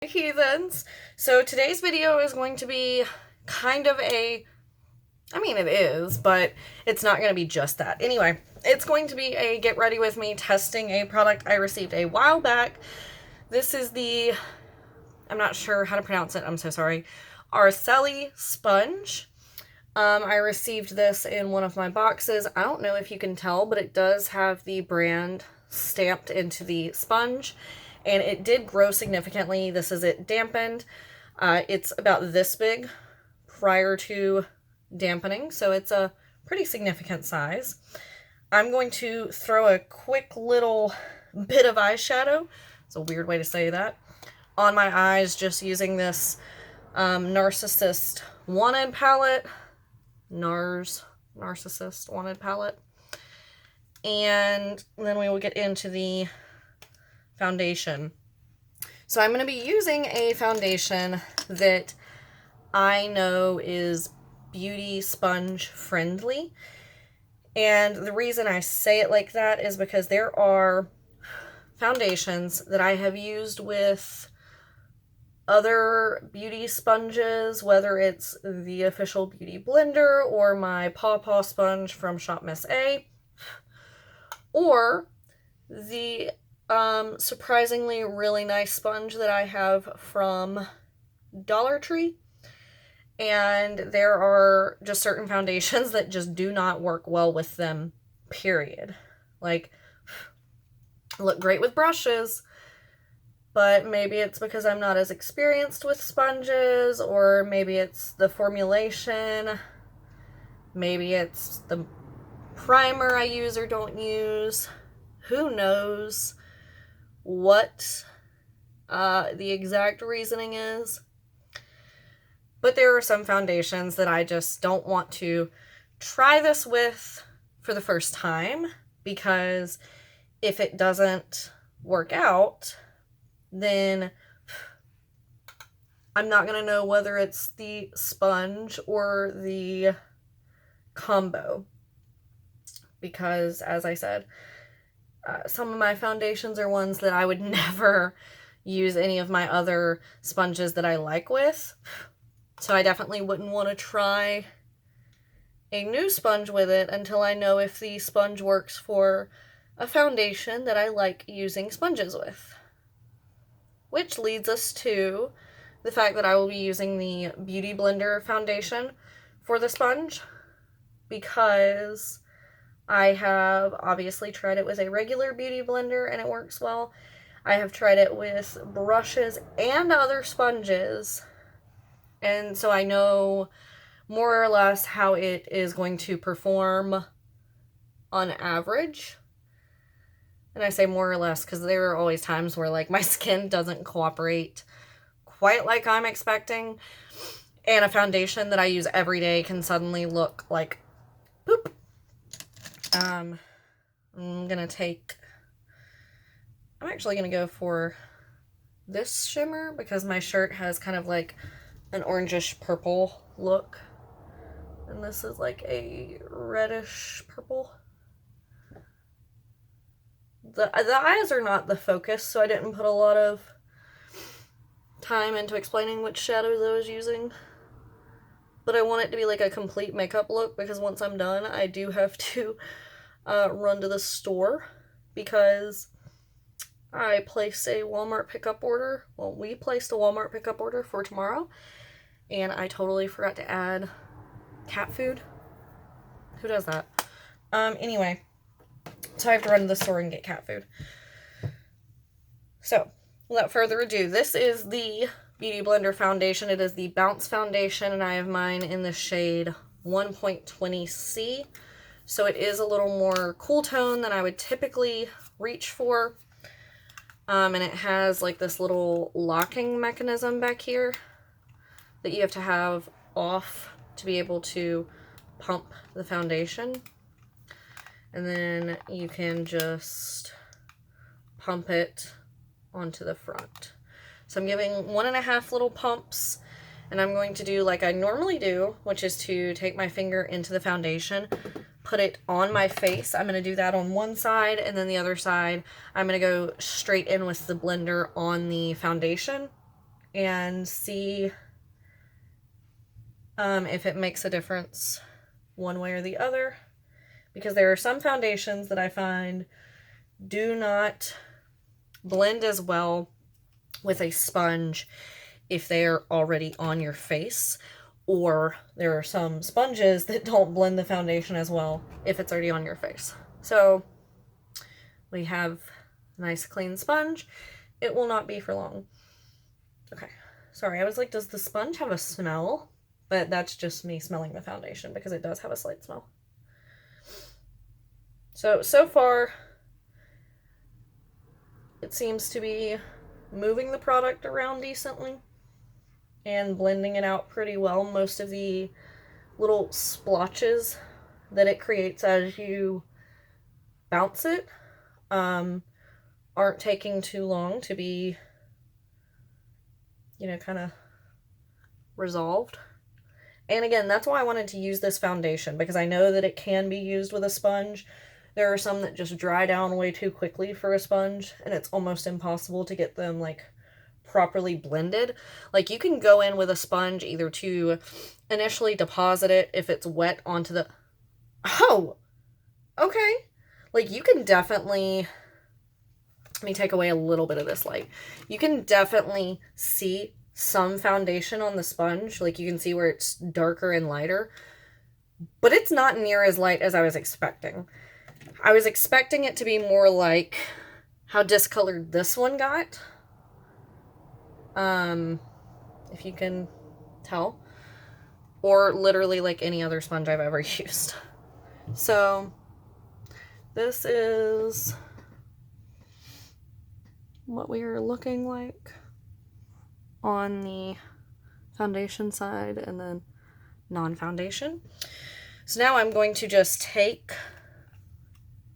Heathens. So today's video is going to be kind of it is, but it's not going to be just that. Anyway, it's going to be a get ready with me testing a product I received a while back. This is the, I'm not sure how to pronounce it, I'm so sorry, Araceli sponge. I received this in one of my boxes. I don't know if you can tell, but it does have the brand stamped into the sponge. And it did grow significantly. This is it dampened. It's about this big prior to dampening, so it's a pretty significant size. I'm going to throw a quick little bit of eyeshadow, it's a weird way to say that, on my eyes just using this Narcissist Wanted palette. Narcissist Wanted palette. And then we will get into the foundation. So I'm going to be using a foundation that I know is beauty sponge friendly. And the reason I say it like that is because there are foundations that I have used with other beauty sponges, whether it's the official beauty blender or my Paw Paw sponge from Shop Miss A, or the surprisingly really nice sponge that I have from Dollar Tree. And there are just certain foundations that just do not work well with them, period. Like, look great with brushes, but maybe it's because I'm not as experienced with sponges, or maybe it's the formulation, maybe it's the primer I use or don't use, who knows what the exact reasoning is. But there are some foundations that I just don't want to try this with for the first time, because if it doesn't work out, then I'm not going to know whether it's the sponge or the combo. Because, as I said, some of my foundations are ones that I would never use any of my other sponges that I like with. So I definitely wouldn't want to try a new sponge with it until I know if the sponge works for a foundation that I like using sponges with. Which leads us to the fact that I will be using the Beauty Blender foundation for the sponge, because I have obviously tried it with a regular beauty blender and it works well. I have tried it with brushes and other sponges, and so I know more or less how it is going to perform on average. And I say more or less because there are always times where, like, my skin doesn't cooperate quite like I'm expecting, and a foundation that I use every day can suddenly look like poop. I'm actually gonna go for this shimmer because my shirt has kind of like an orangish purple look, and this is like a reddish purple. The eyes are not the focus, so I didn't put a lot of time into explaining which shadows I was using. But I want it to be like a complete makeup look, because once I'm done, I do have to run to the store, because I placed a Walmart pickup order. Well, we placed a Walmart pickup order for tomorrow, and I totally forgot to add cat food. Who does that? Anyway, so I have to run to the store and get cat food. So, without further ado, this is the Beauty Blender foundation. It is the Bounce foundation, and I have mine in the shade 1.20C. So it is a little more cool tone than I would typically reach for. And it has like this little locking mechanism back here that you have to have off to be able to pump the foundation. And then you can just pump it onto the front. So I'm giving 1.5 little pumps, and I'm going to do like I normally do, which is to take my finger into the foundation, put it on my face. I'm going to do that on one side, and then the other side I'm going to go straight in with the blender on the foundation. and see if it makes a difference one way or the other, because there are some foundations that I find do not blend as well with a sponge if they're already on your face, or there are some sponges that don't blend the foundation as well if it's already on your face. So we have a nice clean sponge. It will not be for long. Okay, sorry, I was like, does the sponge have a smell? But that's just me smelling the foundation, because it does have a slight smell. So far, it seems to be moving the product around decently and blending it out pretty well. Most of the little splotches that it creates as you bounce it aren't taking too long to be, you know, kind of resolved. And again, that's why I wanted to use this foundation, because I know that it can be used with a sponge. There are some that just dry down way too quickly for a sponge, and it's almost impossible to get them, like, properly blended. Like, you can go in with a sponge either to initially deposit it if it's wet onto the... Oh! Okay. Like, you can definitely... Let me take away a little bit of this light. You can definitely see some foundation on the sponge. Like, you can see where it's darker and lighter, but it's not near as light as I was expecting. I was expecting it to be more like how discolored this one got. If you can tell. Or literally like any other sponge I've ever used. So, this is what we are looking like on the foundation side and then non-foundation. So now I'm going to just take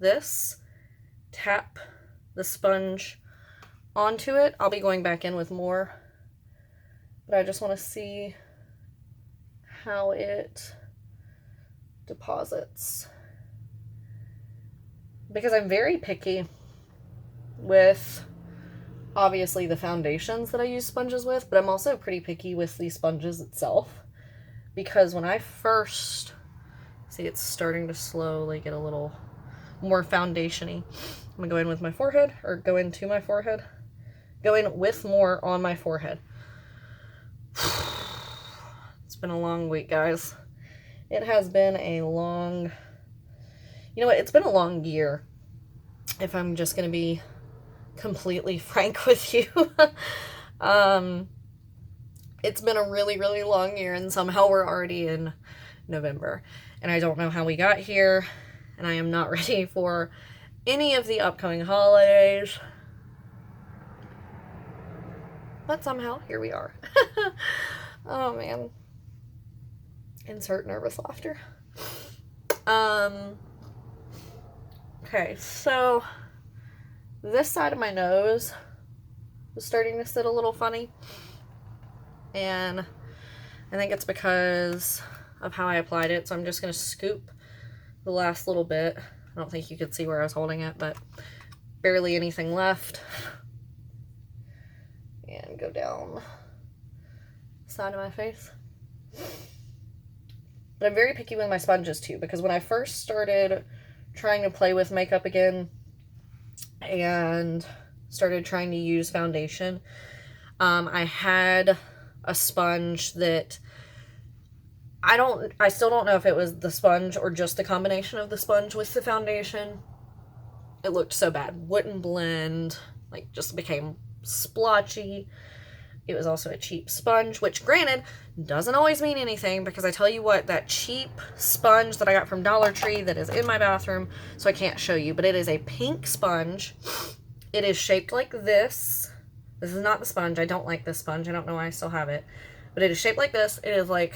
this, tap the sponge onto it. I'll be going back in with more, but I just want to see how it deposits, because I'm very picky with obviously the foundations that I use sponges with, but I'm also pretty picky with the sponges itself, because when I first see, it's starting to slowly get a little more foundation-y. I'm gonna go in with my forehead, or go into my forehead, go in with more on my forehead. It's been a long week, guys. It has been a long, you know what, it's been a long year, if I'm just gonna be completely frank with you. It's been a really, really long year, and somehow we're already in November, and I don't know how we got here, and I am not ready for any of the upcoming holidays, but somehow here we are. Oh man, insert nervous laughter. Okay, so this side of my nose was starting to sit a little funny, and I think it's because of how I applied it. So I'm just going to scoop the last little bit. I don't think you could see where I was holding it, but barely anything left. And go down the side of my face. But I'm very picky with my sponges too, because when I first started trying to play with makeup again and started trying to use foundation, I had a sponge that I still don't know if it was the sponge or just the combination of the sponge with the foundation. It looked so bad. Wouldn't blend, like just became splotchy. It was also a cheap sponge, which granted doesn't always mean anything, because I tell you what, that cheap sponge that I got from Dollar Tree that is in my bathroom, so I can't show you, but it is a pink sponge. It is shaped like this. This is not the sponge. I don't like this sponge. I don't know why I still have it, but it is shaped like this. It is like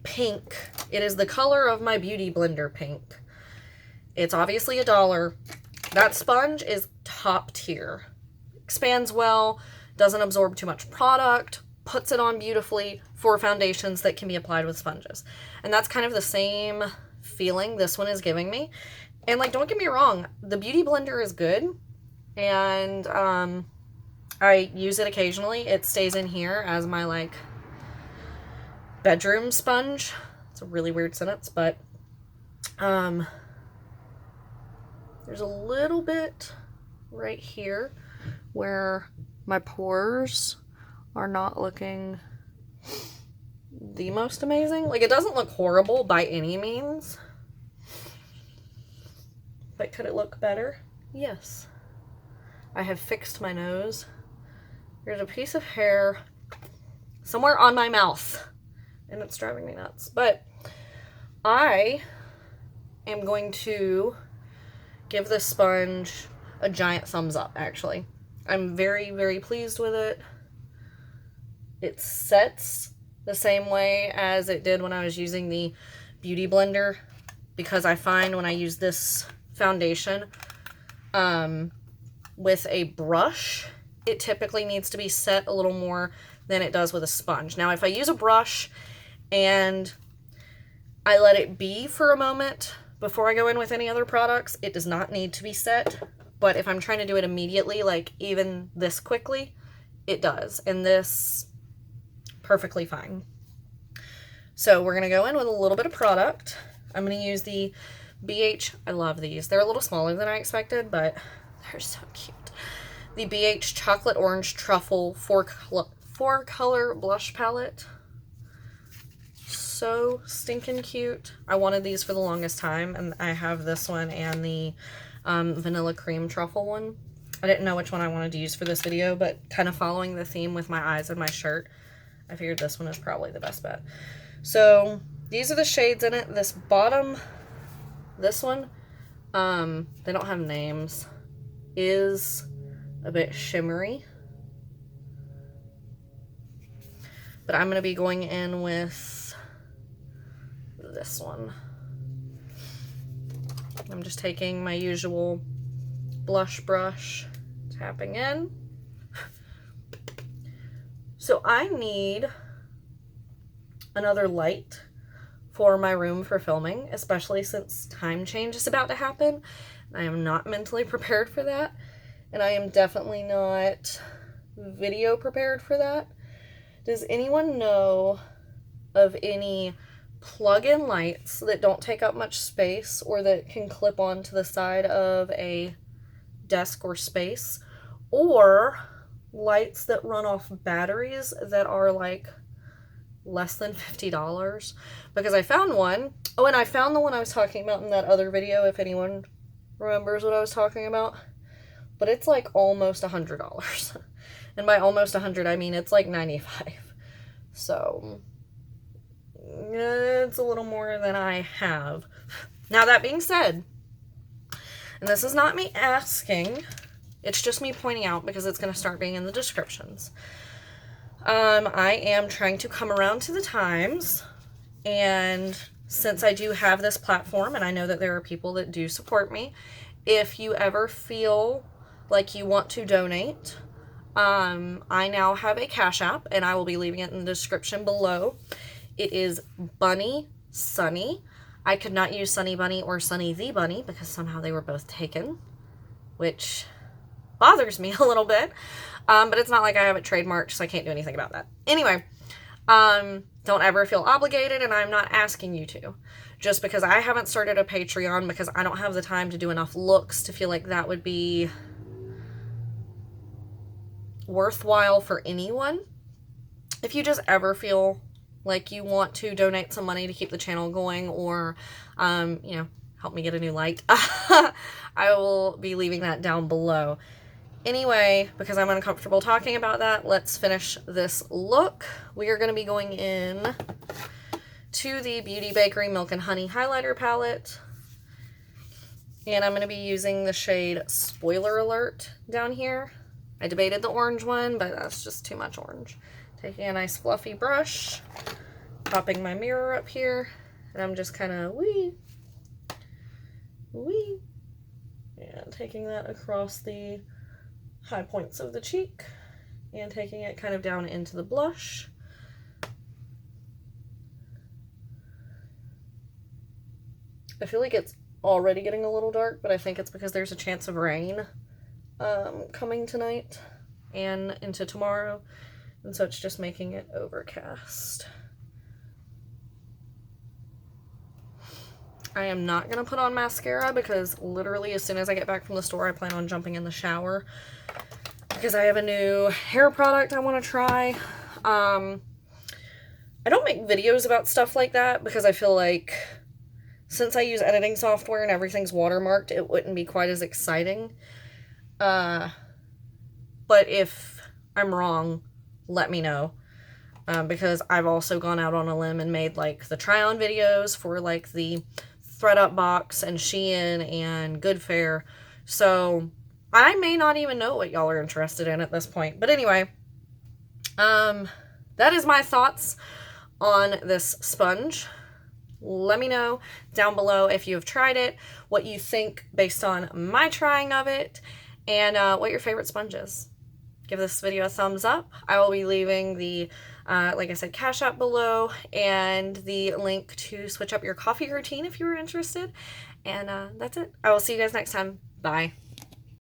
pink. It is the color of my Beauty Blender pink. It's obviously $1. That sponge is top tier. Expands well, doesn't absorb too much product, puts it on beautifully for foundations that can be applied with sponges. And that's kind of the same feeling this one is giving me. And like, don't get me wrong, the Beauty Blender is good, and I use it occasionally. It stays in here as my, like, bedroom sponge. It's a really weird sentence, but there's a little bit right here where my pores are not looking the most amazing. Like, it doesn't look horrible by any means, but could it look better? Yes. I have fixed my nose. There's a piece of hair somewhere on my mouth, and it's driving me nuts. But I am going to give this sponge a giant thumbs up, actually. I'm very, very pleased with it. It sets the same way as it did when I was using the Beauty Blender, because I find when I use this foundation with a brush, it typically needs to be set a little more than it does with a sponge. Now, if I use a brush and I let it be for a moment before I go in with any other products, it does not need to be set. But if I'm trying to do it immediately, like even this quickly, it does. And this, perfectly fine. So we're going to go in with a little bit of product. I'm going to use the BH. I love these. They're a little smaller than I expected, but they're so cute. The BH Chocolate Orange Truffle 4-color blush palette. So stinking cute. I wanted these for the longest time, and I have this one and the vanilla cream truffle one. I didn't know which one I wanted to use for this video, but kind of following the theme with my eyes and my shirt, I figured this one is probably the best bet. So these are the shades in it. This bottom, this one, they don't have names, is a bit shimmery. But I'm going to be going in with this one. I'm just taking my usual blush brush, tapping in. So I need another light for my room for filming, especially since time change is about to happen. I am not mentally prepared for that, and I am definitely not video prepared for that. Does anyone know of any plug-in lights that don't take up much space or that can clip onto the side of a desk or space, or lights that run off batteries that are like less than $50? Because I found one. Oh, and I found the one I was talking about in that other video, if anyone remembers what I was talking about. But it's like almost $100. And by almost 100, I mean it's like 95. So it's a little more than I have. Now, that being said, and this is not me asking, it's just me pointing out because it's going to start being in the descriptions. I am trying to come around to the times, and since I do have this platform and I know that there are people that do support me, if you ever feel like you want to donate, I now have a Cash App, and I will be leaving it in the description below. It is BunnySunni. I could not use Sunny Bunny or Sunny the Bunny because somehow they were both taken, which bothers me a little bit. But it's not like I have it trademarked, so I can't do anything about that. Anyway, don't ever feel obligated, and I'm not asking you to. Just because I haven't started a Patreon because I don't have the time to do enough looks to feel like that would be worthwhile for anyone. If you just ever feel like you want to donate some money to keep the channel going, or, you know, help me get a new light, I will be leaving that down below. Anyway, because I'm uncomfortable talking about that, let's finish this look. We are going to be going in to the Beauty Bakery Milk and Honey Highlighter Palette. And I'm going to be using the shade Spoiler Alert down here. I debated the orange one, but that's just too much orange. Taking a nice fluffy brush, popping my mirror up here, and I'm just kind of and taking that across the high points of the cheek and taking it kind of down into the blush. I feel like it's already getting a little dark, but I think it's because there's a chance of rain coming tonight. and into tomorrow. And so it's just making it overcast. I am not going to put on mascara because literally as soon as I get back from the store, I plan on jumping in the shower because I have a new hair product I want to try. I don't make videos about stuff like that because I feel like since I use editing software and everything's watermarked, it wouldn't be quite as exciting. But if I'm wrong, let me know. Because I've also gone out on a limb and made like the try-on videos for like the ThredUp box and Shein and Goodfare. So I may not even know what y'all are interested in at this point. But anyway, that is my thoughts on this sponge. Let me know down below if you have tried it, what you think based on my trying of it, and what your favorite sponge is. Give this video a thumbs up. I will be leaving the, like I said, Cash App below and the link to switch up your coffee routine if you were interested. And that's it. I will see you guys next time. Bye.